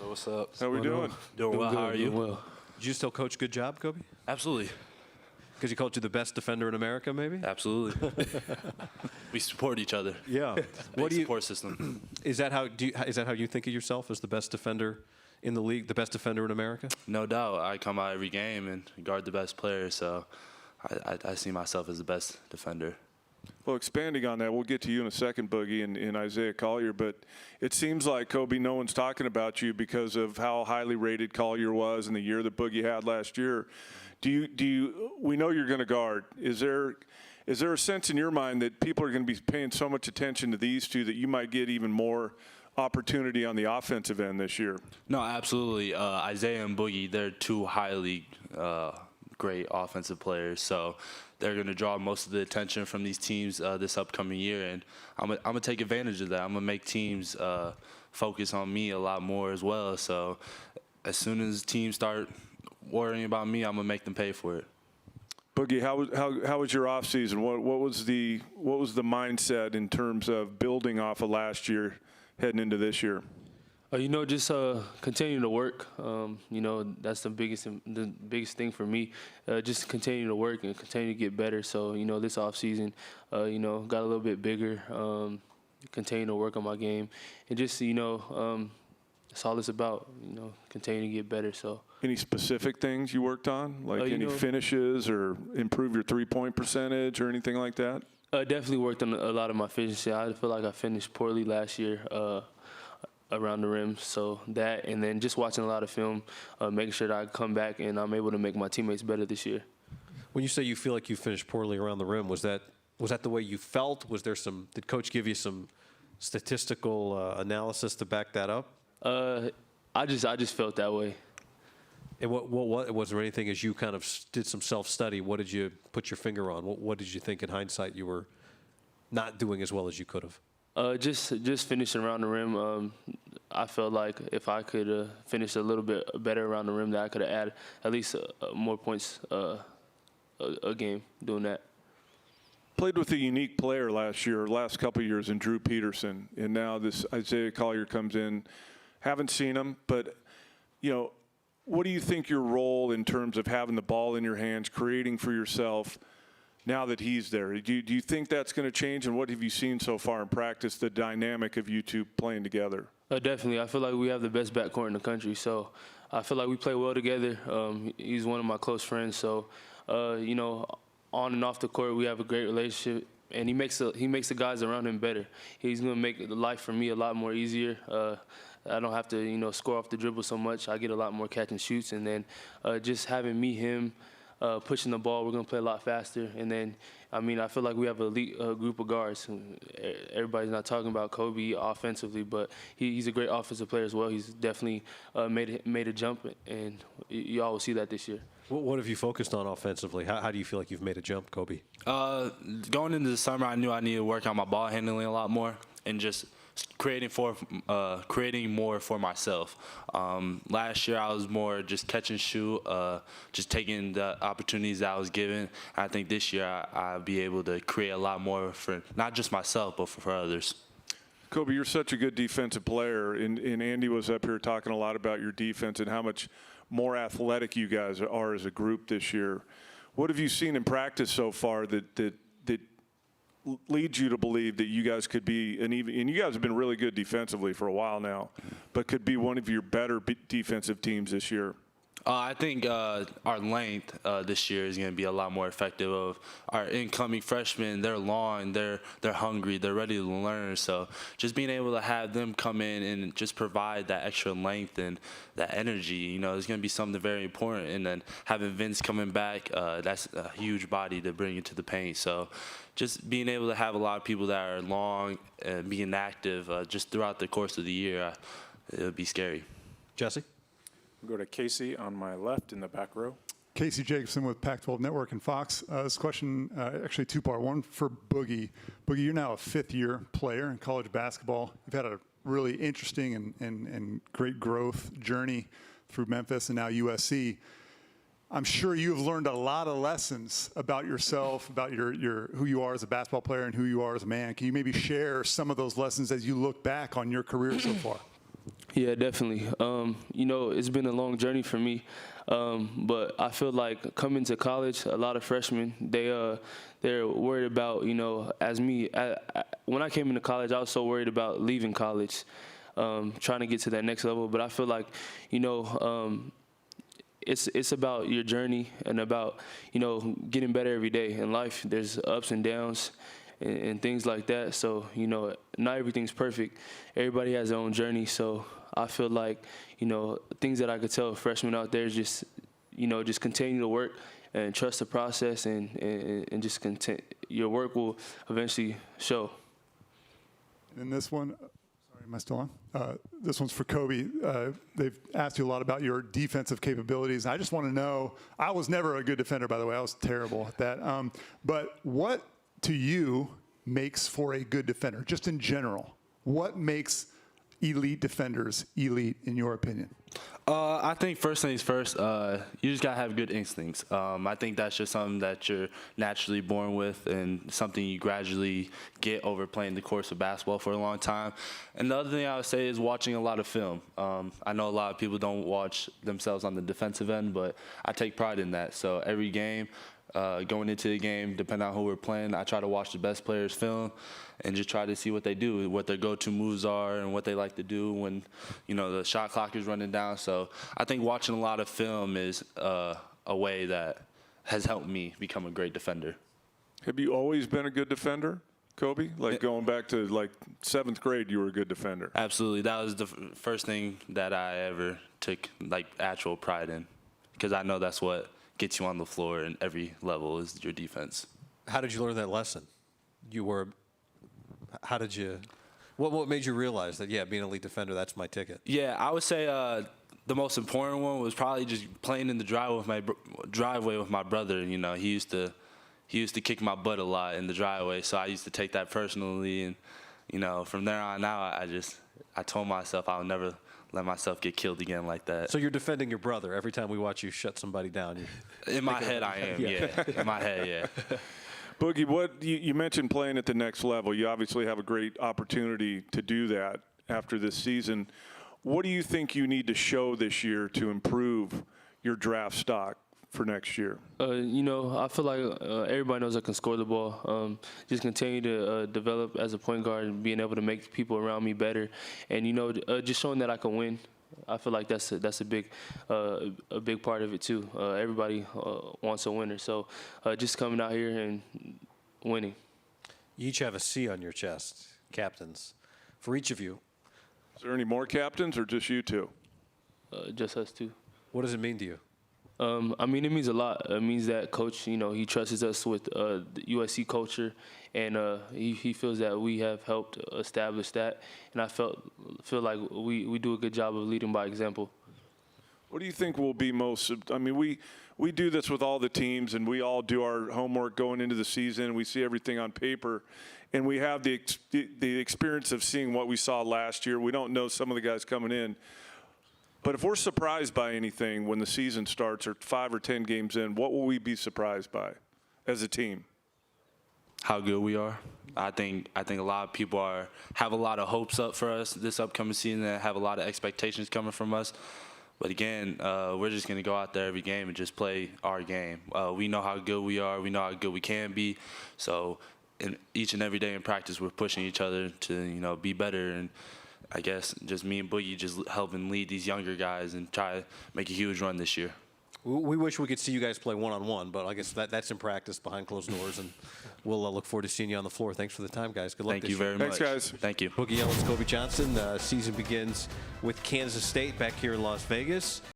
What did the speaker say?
What's up? How we doing? Doing well. Good, How are you? doing well. Did you still coach? Good job, Kobe? Absolutely. Because you called you the best defender in America, maybe? Absolutely. We support each other. Yeah. Big support system. Is that how you think of yourself, as the best defender in the league, the best defender in America? No doubt. I come out every game and guard the best player, so I see myself as the best defender. Well, expanding on that, we'll get to you in a second, Boogie, and Isaiah Collier, but it seems like, Kobe, no one's talking about you because of how highly rated Collier was in the year that Boogie had last year. We know you're going to guard. Is there a sense in your mind that people are going to be paying so much attention to these two that you might get even more opportunity on the offensive end this year? No, absolutely. Isaiah and Boogie, they're two highly great offensive players, so they're going to draw most of the attention from these teams this upcoming year, and I'm going to take advantage of that. I'm going to make teams focus on me a lot more as well, so as soon as teams start worrying about me, I'm going to make them pay for it. Boogie, how was your off season? What was the mindset in terms of building off of last year heading into this year? Just continue to work. That's the biggest thing for me. Just continue to work and continue to get better. So, this off season, got a little bit bigger. Continue to work on my game, and just that's all it's about. Continue to get better. So. Any specific things you worked on, like any finishes or improve your three-point percentage or anything like that? Definitely worked on a lot of my finishing. I feel like I finished poorly last year around the rim. So that, and then just watching a lot of film, making sure that I come back and I'm able to make my teammates better this year. When you say you feel like you finished poorly around the rim, was that the way you felt? Did Coach give you some statistical analysis to back that up? I just felt that way. And what was there anything, as you kind of did some self-study, what did you put your finger on? What did you think in hindsight you were not doing as well as you could have? Just finishing around the rim. I felt like if I could finish a little bit better around the rim, that I could have added at least more points a game doing that. Played with a unique player last couple of years in Drew Peterson, and now this Isaiah Collier comes in. Haven't seen him, but what do you think your role in terms of having the ball in your hands, creating for yourself, now that he's there? Do you think that's going to change, and what have you seen so far in practice, the dynamic of you two playing together? Definitely. I feel like we have the best backcourt in the country, so I feel like we play well together. He's one of my close friends, so, on and off the court, we have a great relationship, and he makes the guys around him better. He's going to make life for me a lot more easier. I don't have to, score off the dribble so much. I get a lot more catch and shoots, and then just having him, pushing the ball, we're going to play a lot faster. And then, I feel like we have an elite group of guards. Everybody's not talking about Kobe offensively, but he's a great offensive player as well. He's definitely made a jump, and you all will see that this year. What have you focused on offensively? How do you feel like you've made a jump, Kobe? Going into the summer, I knew I needed to work on my ball handling a lot more and just creating more for myself. Last year I was more just catch and shoot, just taking the opportunities that I was given. I think this year I'll be able to create a lot more for not just myself but for others. Kobe, you're such a good defensive player, and Andy was up here talking a lot about your defense and how much more athletic you guys are as a group this year. What have you seen in practice so far that leads you to believe that you guys could be and you guys have been really good defensively for a while now, but could be one of your better defensive teams this year? I think our length this year is going to be a lot more effective. Of our incoming freshmen, they're long, they're hungry, they're ready to learn. So just being able to have them come in and just provide that extra length and that energy, is going to be something very important. And then having Vince coming back, that's a huge body to bring into the paint. So just being able to have a lot of people that are long and being active just throughout the course of the year, it would be scary. Jesse? We'll go to Casey on my left in the back row. Casey Jacobson with Pac-12 Network and Fox. This question, actually two-part. One for Boogie. Boogie, you're now a fifth-year player in college basketball. You've had a really interesting and great growth journey through Memphis and now USC. I'm sure you have learned a lot of lessons about yourself, about your who you are as a basketball player and who you are as a man. Can you maybe share some of those lessons as you look back on your career so far? Yeah, definitely. You know, it's been a long journey for me, but I feel like coming to college, a lot of freshmen, they're worried about, you know, as me. When I came into college, I was so worried about leaving college, trying to get to that next level. But I feel like, you know, it's about your journey and about, you know, getting better every day in life. There's ups and downs and things like that. So, you know, not everything's perfect. Everybody has their own journey. So I feel like, you know, things that I could tell freshmen out there is just, you know, just continue to work and trust the process and just your work will eventually show. And this one, sorry, am I still on? This one's for Kobe. They've asked you a lot about your defensive capabilities. I just want to know, I was never a good defender, by the way. I was terrible at that. But what to you makes for a good defender, just in general? What makes elite defenders elite, in your opinion? I think first things first, you just gotta have good instincts. I think that's just something that you're naturally born with and something you gradually get over playing the course of basketball for a long time. And the other thing I would say is watching a lot of film. I know a lot of people don't watch themselves on the defensive end, but I take pride in that. So every game, going into the game, depending on who we're playing, I try to watch the best players' film and just try to see what they do, what their go-to moves are, and what they like to do when, you know, the shot clock is running down. So I think watching a lot of film is a way that has helped me become a great defender. Have you always been a good defender, Kobe? Like going back to like 7th grade, you were a good defender. Absolutely. That was the first thing that I ever took like actual pride in, because I know that's what gets you on the floor in every level is your defense. How did you learn that lesson? What made you realize that, yeah, being an elite defender, that's my ticket? Yeah, I would say the most important one was probably just playing in the driveway with my brother. You know, he used to kick my butt a lot in the driveway, so I used to take that personally. And, you know, from there on out, I told myself I'll never let myself get killed again like that. So you're defending your brother every time we watch you shut somebody down. In my head, I am, yeah. In my head, yeah. Boogie, what you mentioned playing at the next level. You obviously have a great opportunity to do that after this season. What do you think you need to show this year to improve your draft stock for next year? You know, I feel like everybody knows I can score the ball. Just continue to develop as a point guard and being able to make people around me better. And, you know, just showing that I can win. I feel like that's a big part of it too. Everybody wants a winner, so just coming out here and winning. You each have a C on your chest, captains. For each of you, Is there any more captains or just you two? Just us two. what does it mean to you? I mean, it means a lot. It means that Coach, you know, he trusts us with the USC culture, and he feels that we have helped establish that. And I feel like we do a good job of leading by example. What do you think will be most? I mean, we do this with all the teams, and we all do our homework going into the season. We see everything on paper, and we have the experience of seeing what we saw last year. We don't know some of the guys coming in. But if we're surprised by anything when the season starts or 5 or 10 games in, what will we be surprised by as a team? How good we are. I think a lot of people have a lot of hopes up for us this upcoming season and have a lot of expectations coming from us. But again, we're just going to go out there every game and just play our game. We know how good we are. We know how good we can be. So in each and every day in practice, we're pushing each other to, you know, be better. And I guess just me and Boogie just helping lead these younger guys and try to make a huge run this year. We wish we could see you guys play one-on-one, but I guess that's in practice behind closed doors, and we'll look forward to seeing you on the floor. Thanks for the time, guys. Good luck Thank this you year. very much. Thanks, guys. Thank you. Boogie Ellis, Kobe Johnson. Season begins with Kansas State back here in Las Vegas.